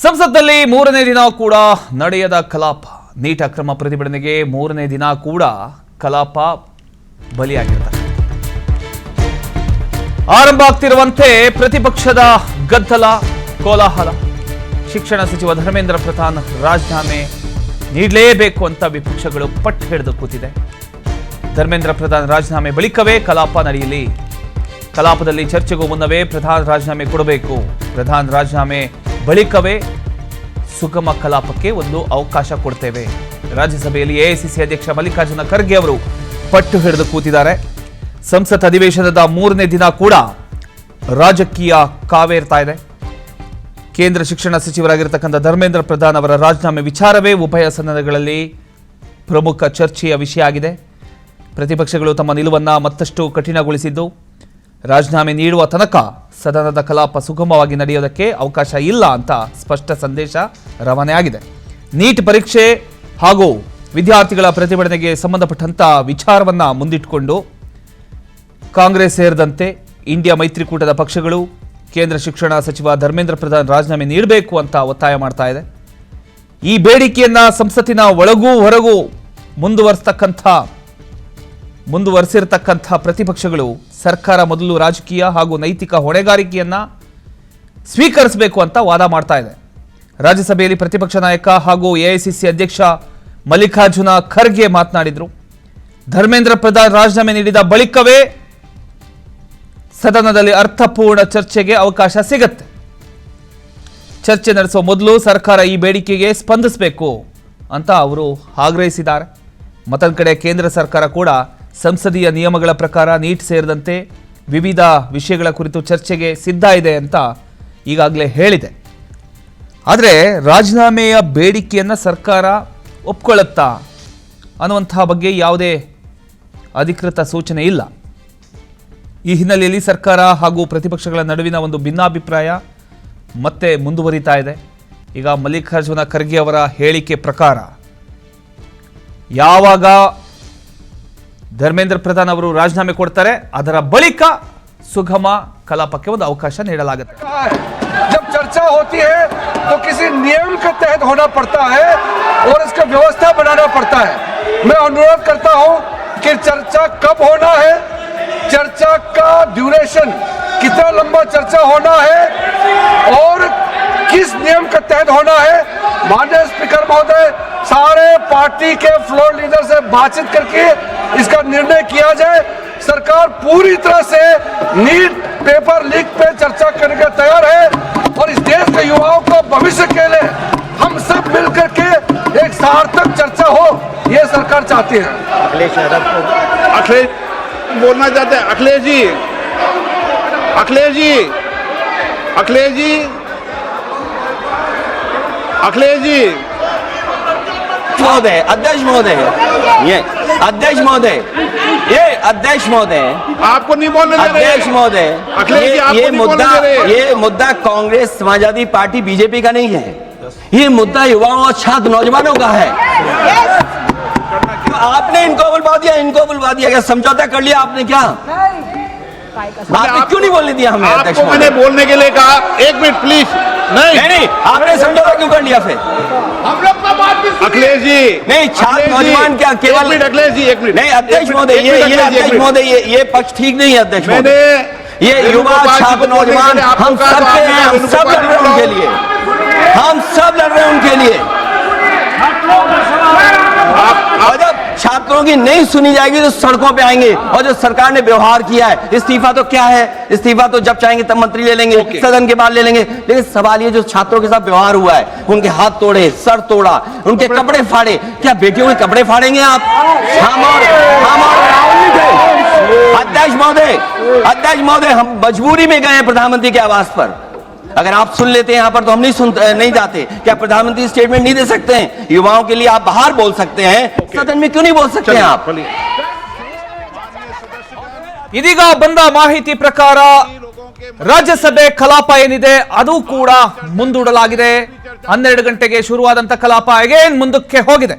ಸಂಸತ್ನಲ್ಲಿ ಮೂರನೇ ದಿನ ಕೂಡ ನಡೆಯದ ಕಲಾಪ. ನೀಟ್ ಅಕ್ರಮ ಪ್ರತಿಭಟನೆಗೆ ಮೂರನೇ ದಿನ ಕೂಡ ಕಲಾಪ ಬಲಿಯಾಗಿರುತ್ತದೆ. ಆರಂಭ ಆಗ್ತಿರುವಂತೆ ಪ್ರತಿಪಕ್ಷದ ಗದ್ದಲ, ಕೋಲಾಹಲ. ಶಿಕ್ಷಣ ಸಚಿವ ಧರ್ಮೇಂದ್ರ ಪ್ರಧಾನ್ ರಾಜೀನಾಮೆ ನೀಡಲೇಬೇಕು ಅಂತ ವಿಪಕ್ಷಗಳು ಪಟ್ಟು ಹಿಡಿದು ಕೂತಿದೆ. ಧರ್ಮೇಂದ್ರ ಪ್ರಧಾನ್ ರಾಜೀನಾಮೆ ಬಳಿಕವೇ ಕಲಾಪ ನಡೆಯಲಿ. ಕಲಾಪದಲ್ಲಿ ಚರ್ಚೆಗೂ ಮುನ್ನವೇ ಪ್ರಧಾನ್ ರಾಜೀನಾಮೆ ಕೊಡಬೇಕು. ಪ್ರಧಾನ್ ರಾಜೀನಾಮೆ ಬಳಿಕವೇ ಸುಗಮ ಕಲಾಪಕ್ಕೆ ಒಂದು ಅವಕಾಶ ಕೊಡ್ತೇವೆ. ರಾಜ್ಯಸಭೆಯಲ್ಲಿ ಎಐಸಿಸಿ ಅಧ್ಯಕ್ಷ ಮಲ್ಲಿಕಾರ್ಜುನ ಖರ್ಗೆ ಅವರು ಪಟ್ಟು ಹಿಡಿದು ಕೂತಿದ್ದಾರೆ. ಸಂಸತ್ ಅಧಿವೇಶನದ ಮೂರನೇ ದಿನ ಕೂಡ ರಾಜಕೀಯ ಕಾವೇರ್ತಾ ಇದೆ. ಕೇಂದ್ರ ಶಿಕ್ಷಣ ಸಚಿವರಾಗಿರತಕ್ಕಂಥ ಧರ್ಮೇಂದ್ರ ಪ್ರಧಾನ್ ಅವರ ರಾಜೀನಾಮೆ ವಿಚಾರವೇ ಉಭಯ ಸದನಗಳಲ್ಲಿ ಪ್ರಮುಖ ಚರ್ಚೆಯ ವಿಷಯ ಆಗಿದೆ. ಪ್ರತಿಪಕ್ಷಗಳು ತಮ್ಮ ನಿಲುವನ್ನು ಮತ್ತಷ್ಟು ಕಠಿಣಗೊಳಿಸಿದ್ದು, ರಾಜೀನಾಮೆ ನೀಡುವ ತನಕ ಸದನದ ಕಲಾಪ ಸುಗಮವಾಗಿ ನಡೆಯೋದಕ್ಕೆ ಅವಕಾಶ ಇಲ್ಲ ಅಂತ ಸ್ಪಷ್ಟ ಸಂದೇಶ ರವಾನೆಯಾಗಿದೆ. ನೀಟ್ ಪರೀಕ್ಷೆ ಹಾಗೂ ವಿದ್ಯಾರ್ಥಿಗಳ ಪ್ರತಿಭಟನೆಗೆ ಸಂಬಂಧಪಟ್ಟಂತ ವಿಚಾರವನ್ನ ಮುಂದಿಟ್ಟುಕೊಂಡು ಕಾಂಗ್ರೆಸ್ ಸೇರಿದಂತೆ ಇಂಡಿಯಾ ಮೈತ್ರಿಕೂಟದ ಪಕ್ಷಗಳು ಕೇಂದ್ರ ಶಿಕ್ಷಣ ಸಚಿವ ಧರ್ಮೇಂದ್ರ ಪ್ರಧಾನ್ ರಾಜೀನಾಮೆ ನೀಡಬೇಕು ಅಂತ ಒತ್ತಾಯ ಮಾಡ್ತಾ ಇದೆ. ಈ ಬೇಡಿಕೆಯನ್ನ ಸಂಸತ್ತಿನ ಒಳಗೂ ಹೊರಗೂ ಮುಂದುವರೆಸಿರತಕ್ಕಂಥ ಪ್ರತಿಪಕ್ಷಗಳು ಸರ್ಕಾರ ಮೊದಲು ರಾಜಕೀಯ ಹಾಗೂ ನೈತಿಕ ಹೊಣೆಗಾರಿಕೆಯನ್ನ ಸ್ವೀಕರಿಸಬೇಕು ಅಂತ ವಾದ ಮಾಡ್ತಾ ಇದೆ. ರಾಜ್ಯಸಭೆಯಲ್ಲಿ ಪ್ರತಿಪಕ್ಷ ನಾಯಕ ಹಾಗೂ ಎಐಸಿಸಿ ಅಧ್ಯಕ್ಷ ಮಲ್ಲಿಕಾರ್ಜುನ ಖರ್ಗೆ ಮಾತನಾಡಿದರು. ಧರ್ಮೇಂದ್ರ ಪ್ರಧಾನ್ ರಾಜೀನಾಮೆ ನೀಡಿದ ಬಳಿಕವೇ ಸದನದಲ್ಲಿ ಅರ್ಥಪೂರ್ಣ ಚರ್ಚೆಗೆ ಅವಕಾಶ ಸಿಗುತ್ತೆ. ಚರ್ಚೆ ನಡೆಸುವ ಮೊದಲು ಸರ್ಕಾರ ಈ ಬೇಡಿಕೆಗೆ ಸ್ಪಂದಿಸಬೇಕು ಅಂತ ಅವರು ಆಗ್ರಹಿಸಿದ್ದಾರೆ. ಮತ್ತೊಂದು ಕಡೆ ಕೇಂದ್ರ ಸರ್ಕಾರ ಕೂಡ ಸಂಸದೀಯ ನಿಯಮಗಳ ಪ್ರಕಾರ ನೀಟ್ ಸೇರಿದಂತೆ ವಿವಿಧ ವಿಷಯಗಳ ಕುರಿತು ಚರ್ಚೆಗೆ ಸಿದ್ಧ ಇದೆ ಅಂತ ಈಗಾಗಲೇ ಹೇಳಿದೆ. ಆದರೆ ರಾಜೀನಾಮೆಯ ಬೇಡಿಕೆಯನ್ನು ಸರ್ಕಾರ ಒಪ್ಕೊಳ್ಳುತ್ತಾ ಅನ್ನುವಂತಹ ಬಗ್ಗೆ ಯಾವುದೇ ಅಧಿಕೃತ ಸೂಚನೆ ಇಲ್ಲ. ಈ ಹಿನ್ನೆಲೆಯಲ್ಲಿ ಸರ್ಕಾರ ಹಾಗೂ ಪ್ರತಿಪಕ್ಷಗಳ ನಡುವಿನ ಒಂದು ಭಿನ್ನಾಭಿಪ್ರಾಯ ಮತ್ತೆ ಮುಂದುವರಿತಾ ಇದೆ. ಈಗ ಮಲ್ಲಿಕಾರ್ಜುನ ಖರ್ಗೆ ಅವರ ಹೇಳಿಕೆ ಪ್ರಕಾರ ಯಾವಾಗ ಧರ್ಮೇಂದ್ರ ಪ್ರಧಾನ್ ಅವರು ರಾಜೀನಾಮೆ ಕೊಡ್ತಾರೆ ಅದರ ಬಳಿಕ ಸುಗಮ ಕಲಾಪಕ್ಕೆ ಒಂದು ಅವಕಾಶ ನೀಡಲಾಗುತ್ತೆ. जब चर्चा होती है तो किसी नियम के तहत होना पड़ता है और इसका व्यवस्था बनाना पड़ता है. मैं अनुरोध करता हूं कि चर्चा कब होना है, चर्चा का ड्यूरेशन कितना लंबा चर्चा होना है और किस नियम के तहत होना है. माननीय स्पीकर महोदय, सारे पार्टी के फ्लोर लीडर से बातचीत करके इसका निर्णय किया जाए. सरकार पूरी तरह से नीट पेपर लीक पे चर्चा करने के तैयार है और इस देश के युवाओं को भविष्य के लिए हम सब मिलकर के एक सार्थक चर्चा हो, ये सरकार चाहती है. अखिलेश बोलना चाहते हैं. अखिलेश जी महोदय, अध्यक्ष महोदय, ये अध्यक्ष महोदय, ये अध्यक्ष महोदय, आपको नहीं बोलने दे रहे. अध्यक्ष महोदय, अखिलेश जी आपको नहीं बोलने दे रहे. ये मुद्दा कांग्रेस समाजवादी पार्टी बीजेपी का नहीं है. ये मुद्दा युवाओं और छात्र नौजवानों का है. आपने इनको बुलवा दिया क्या? समझौता कर लिया आपने क्या? आपने क्यों नहीं बोलने दिया हमें? आपको मैंने बोलने के लिए कहा. एक मिनट प्लीज. नहीं, आपने समझौता क्यों कर लिया फिर? हम लोग का बात भी अखिलेश जी नहीं, छात्र नौजवान क्या केवल अखिलेश जी एक मिनट नहीं. अध्यक्ष महोदय, ये अध्यक्ष महोदय, ये पक्ष ठीक नहीं है. अध्यक्ष मैंने ये युवा छात्र नौजवान हम सब के हैं, हम सब लड़ रहे हैं उनके लिए, हम सब लड़ रहे हैं उनके लिए. और जब छात्रों की नहीं सुनी जाएगी तो सड़कों पे आएंगे. और जो सरकार ने व्यवहार किया है, इस्तीफा तो क्या है? इस्तीफा तो जब चाहेंगे तब मंत्री ले लेंगे, सदन के बाद ले लेंगे. लेकिन सवाल ये जो छात्रों के साथ व्यवहार हुआ है, उनके हाथ तोड़े, सर तोड़ा, उनके कपड़े फाड़े, क्या बेटियों के कपड़े फाड़ेंगे आप? हम और अध्यक्ष महोदय, हम मजबूरी में गए हैं प्रधानमंत्री के आवास पर. अगर आप सुन लेते हैं यहाँ पर तो हम नहीं जाते. क्या प्रधानमंत्री स्टेटमेंट नहीं दे सकते हैं? युवाओं के लिए आप बाहर बोल सकते हैं, सदन में क्यों नहीं बोल सकते हैं आप? ಇದೀಗ ಬಂದ ಮಾಹಿತಿ ಪ್ರಕಾರ ರಾಜ್ಯಸಭೆ ಕಲಾಪ ಏನಿದೆ ಅದು ಕೂಡ ಮುಂದೂಡಲಾಗಿದೆ. 12 ಗಂಟೆಗೆ ಶುರುವಾದಂತ ಕಲಾಪ ಅಗೇನ್ ಮುಂದಕ್ಕೆ ಹೋಗಿದೆ.